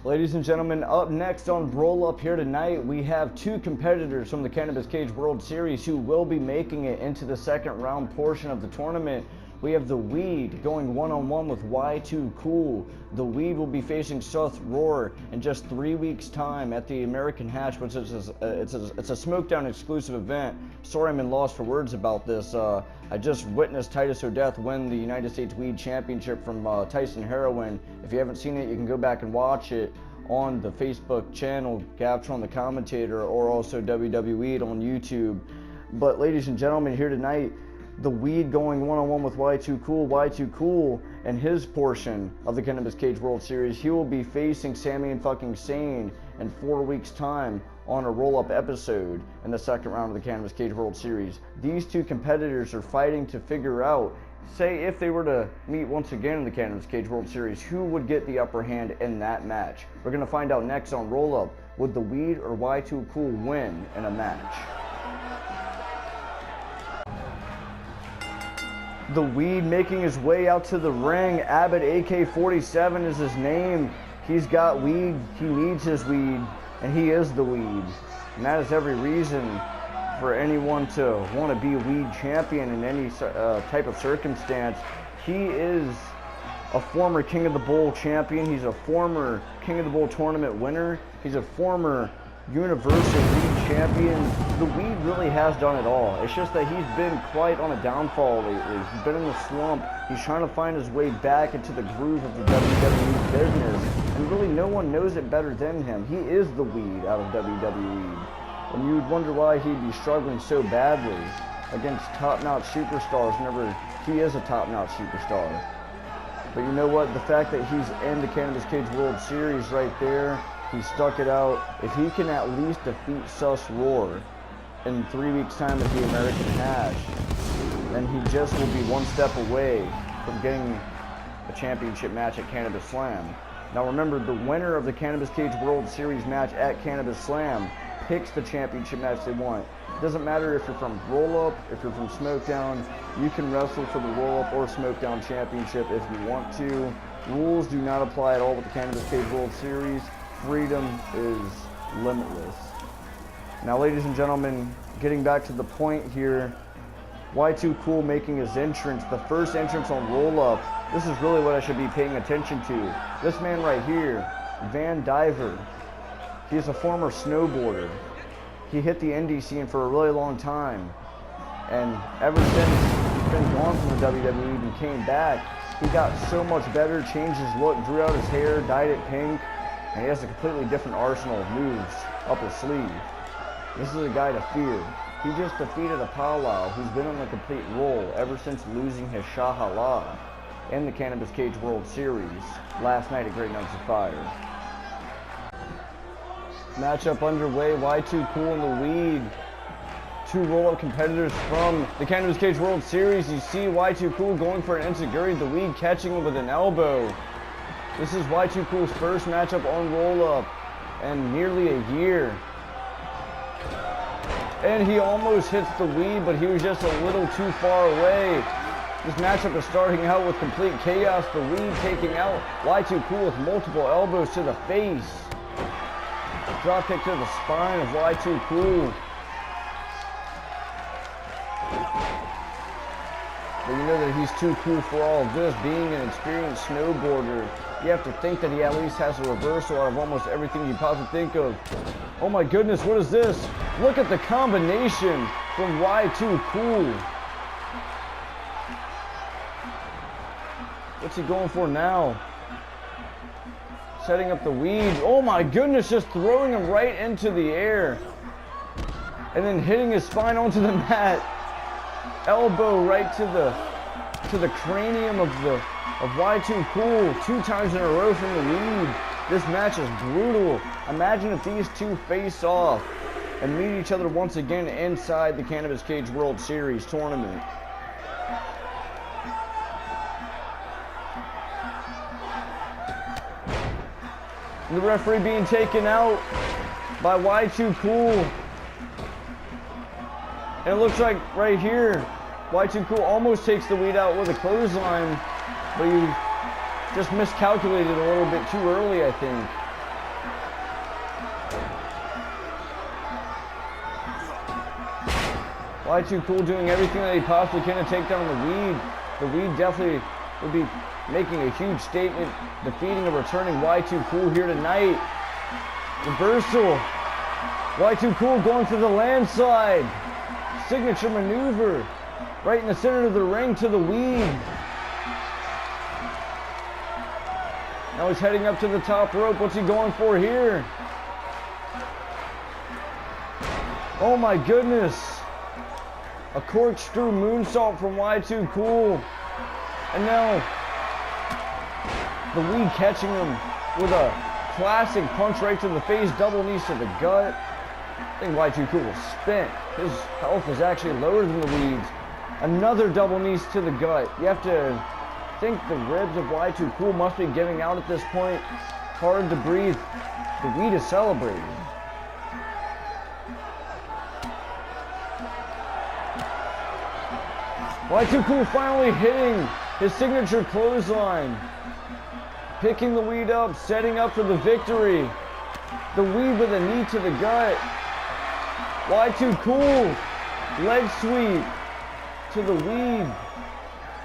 Ladies and gentlemen, up next on Roll Up here tonight, we have two competitors from the Cannabis Cage World Series who will be making it into the second round portion of the tournament. We have the WWEED going one-on-one with Y2Kool. The WWEED will be facing Seth Roar in just 3 weeks' time at the American Hatch, which is it's a Smokedown exclusive event. Sorry, I'm in loss for words about this. I just witnessed Titus O'Death win the United States WWEED Championship from Tyson Heroin. If you haven't seen it, you can go back and watch it on the Facebook channel, Gavtron the Commentator, or also WWEED on YouTube. But ladies and gentlemen, here tonight, the WWEED going one-on-one with Y2Kool. Y2Kool and his portion of the Cannabis Cage World Series, he will be facing Sammy and fucking Sane in 4 weeks' time on a roll-up episode in the second round of the Cannabis Cage World Series. These two competitors are fighting to figure out, say if they were to meet once again in the Cannabis Cage World Series, who would get the upper hand in that match. We're going to find out next on Roll Up. Would the WWEED or Y2Kool win in a match? The WWEED making his way out to the ring. Abbott AK-47 is his name. He's got weed, he needs his weed, and he is the WWEED. And that is every reason for anyone to want to be a WWEED champion in any type of circumstance. He is a former King of the Bowl champion. He's a former King of the Bowl tournament winner. He's a former Universal WWEED champion. The WWEED really has done it all. It's just that he's been quite on a downfall lately. He's been in the slump. He's trying to find his way back into the groove of the WWE business. And really no one knows it better than him. He is the WWEED out of WWE. And you would wonder why he'd be struggling so badly against top-notch superstars whenever he is a top-notch superstar. But you know what? The fact that he's in the Cannabis Cage World Series right there, he stuck it out. If he can at least defeat Seth Roar in 3 weeks' time at the American Hatch, then he just will be one step away from getting a championship match at Cannabis Slam. Now remember, the winner of the Cannabis Cage World Series match at Cannabis Slam picks the championship match they want. It doesn't matter if you're from Roll Up, if you're from Smokedown, you can wrestle for the Roll Up or Smokedown championship if you want to. Rules do not apply at all with the Cannabis Cage World Series. Freedom is limitless. Now, ladies and gentlemen, getting back to the point here, Y2Kool making his entrance, the first entrance on Roll Up. This is really what I should be paying attention to. This man right here, Van Diver, he is a former snowboarder. He hit the indie scene for a really long time. And ever since he's been gone from the WWE and came back, he got so much better, changed his look, drew out his hair, dyed it pink. And he has a completely different arsenal of moves up his sleeve. This is a guy to fear. He just defeated a powwow who's been on a complete roll ever since losing his Shahala in the Cannabis Cage World Series last night at Great Nights of Fire. Matchup underway, Y2Kool and the WWEED. Two roll-up competitors from the Cannabis Cage World Series. You see Y2Kool going for an enziguri, the WWEED catching him with an elbow. This is Y2Kool's first matchup on Roll-Up in nearly a year. And he almost hits the WWEED, but he was just a little too far away. This matchup is starting out with complete chaos. The WWEED taking out Y2Kool with multiple elbows to the face. Drop kick to the spine of Y2Kool. But you know that he's too cool for all of this. Being an experienced snowboarder, you have to think that he at least has a reversal out of almost everything you possibly think of. Oh my goodness, what is this? Look at the combination from Y2Kool. What's he going for now? Setting up the WWEED. Oh my goodness, just throwing him right into the air. And then hitting his spine onto the mat. Elbow right to the cranium of Y2Kool 2 times in a row from the WWEED. This match is brutal. Imagine if these two face off and meet each other once again inside the Cannabis Cage World Series tournament. The referee being taken out by Y2Kool. And it looks like right here, Y2Kool almost takes the WWEED out with a clothesline, but you just miscalculated a little bit too early, I think. Y2Kool doing everything that he possibly can to take down the WWEED. The WWEED definitely would be making a huge statement, defeating a returning Y2Kool here tonight. Reversal. Y2Kool going for the landslide. Signature maneuver. Right in the center of the ring to the WWEED. Now he's heading up to the top rope. What's he going for here? Oh my goodness. A corkscrew moonsault from Y2Kool. And now the WWEED catching him with a classic punch right to the face, double knees to the gut. I think Y2Kool was spent. His health is actually lower than the WWEED's. Another double knees to the gut. You have to think the ribs of Y2Kool must be giving out at this point. Hard to breathe. The WWEED is celebrating. Y2Kool finally hitting his signature clothesline. Picking the WWEED up, setting up for the victory. The WWEED with a knee to the gut. Y2Kool, leg sweep to the WWEED.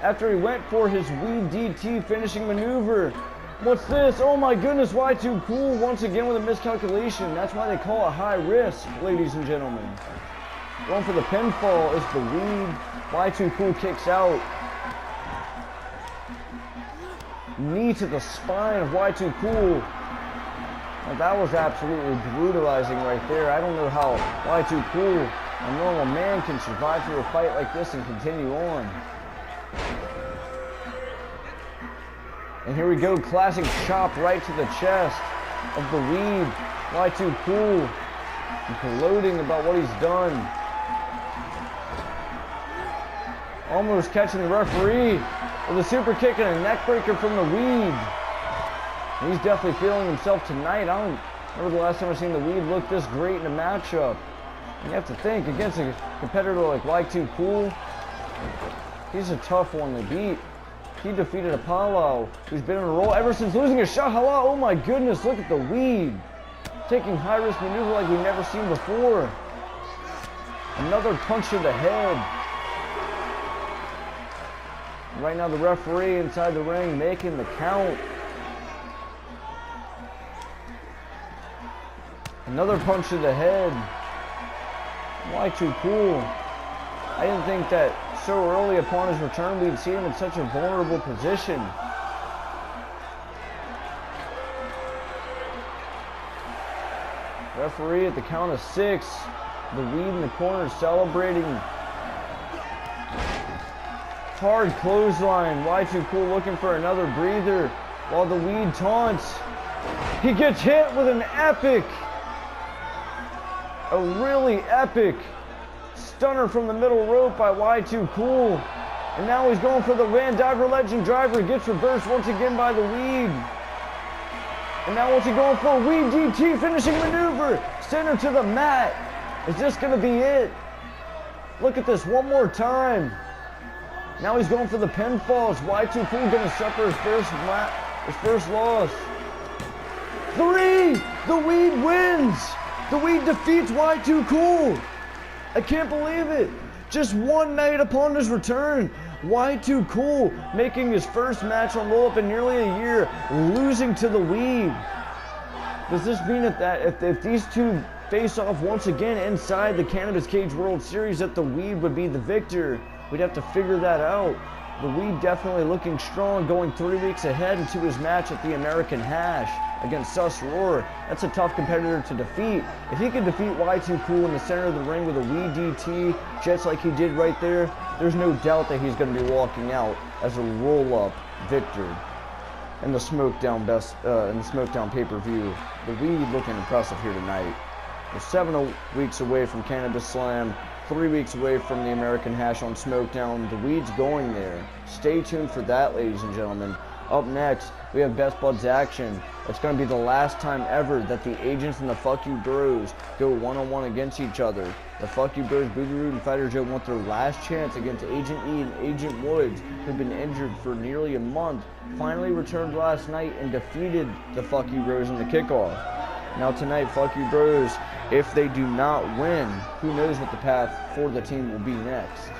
After he went for his WWEED DT finishing maneuver. What's this? Oh my goodness, Y2Kool once again with a miscalculation. That's why they call it high risk, ladies and gentlemen. Going for the pinfall is the WWEED. Y2Kool kicks out. Knee to the spine of Y2Kool. Now that was absolutely brutalizing right there. I don't know how Y2Kool, a normal man, can survive through a fight like this and continue on. And here we go, classic chop right to the chest of the WWEED. Y2Kool gloating about what he's done. Almost catching the referee with a super kick and a neck breaker from the WWEED. He's definitely feeling himself tonight. I don't remember the last time I've seen the WWEED look this great in a matchup. And you have to think, against a competitor like Y2Kool, he's a tough one to beat. He defeated Apollo, who's been in a roll ever since losing a shot. Hello, oh my goodness, look at the WWEED. Taking high-risk maneuver like we've never seen before. Another punch to the head. Right now the referee inside the ring making the count. Another punch to the head. Y2Kool. I didn't think that so early upon his return we'd see him in such a vulnerable position. Referee at the count of 6. The WWEED in the corner celebrating. Hard clothesline. Y2Kool looking for another breather while the WWEED taunts. He gets hit with an epic, a really epic stunner from the middle rope by Y2Kool. And now he's going for the Van Diver Legend Driver. Gets reversed once again by the WWEED. And now what's he going for? WWEED DT finishing maneuver. Center to the mat. Is this going to be it? Look at this one more time. Now he's going for the pinfall. Is Y2Kool going to suffer his first loss? 3! The WWEED wins! The WWEED defeats Y2Kool! I can't believe it! Just one night upon his return, Y2Kool making his first match on RAWLLUP in nearly a year, losing to the WWEED. Does this mean that if these two face off once again inside the Cannabis Cage World Series that the WWEED would be the victor? We'd have to figure that out. The WWEED definitely looking strong, going 3 weeks ahead into his match at the American Hash against Sus Roar. That's a tough competitor to defeat. If he can defeat Y2Kool in the center of the ring with a WWEED DT, just like he did right there, there's no doubt that he's going to be walking out as a RAWLLUP victor in the SmackDown pay-per-view. The WWEED looking impressive here tonight. We're 7 weeks away from Cannabis Slam. 3 weeks away from the American Hash on SmackDown. The WWEED's going there. Stay tuned for that, ladies and gentlemen. Up next, we have Best Buds action. It's going to be the last time ever that the agents and the Fuck You Bros go one-on-one against each other. The Fuck You Bros, Boogie Roode and Fighter Joe want their last chance against Agent E and Agent Woods, who've been injured for nearly a month, finally returned last night and defeated the Fuck You Bros in the kickoff. Now tonight, fuck you bros, if they do not win, who knows what the path for the team will be next.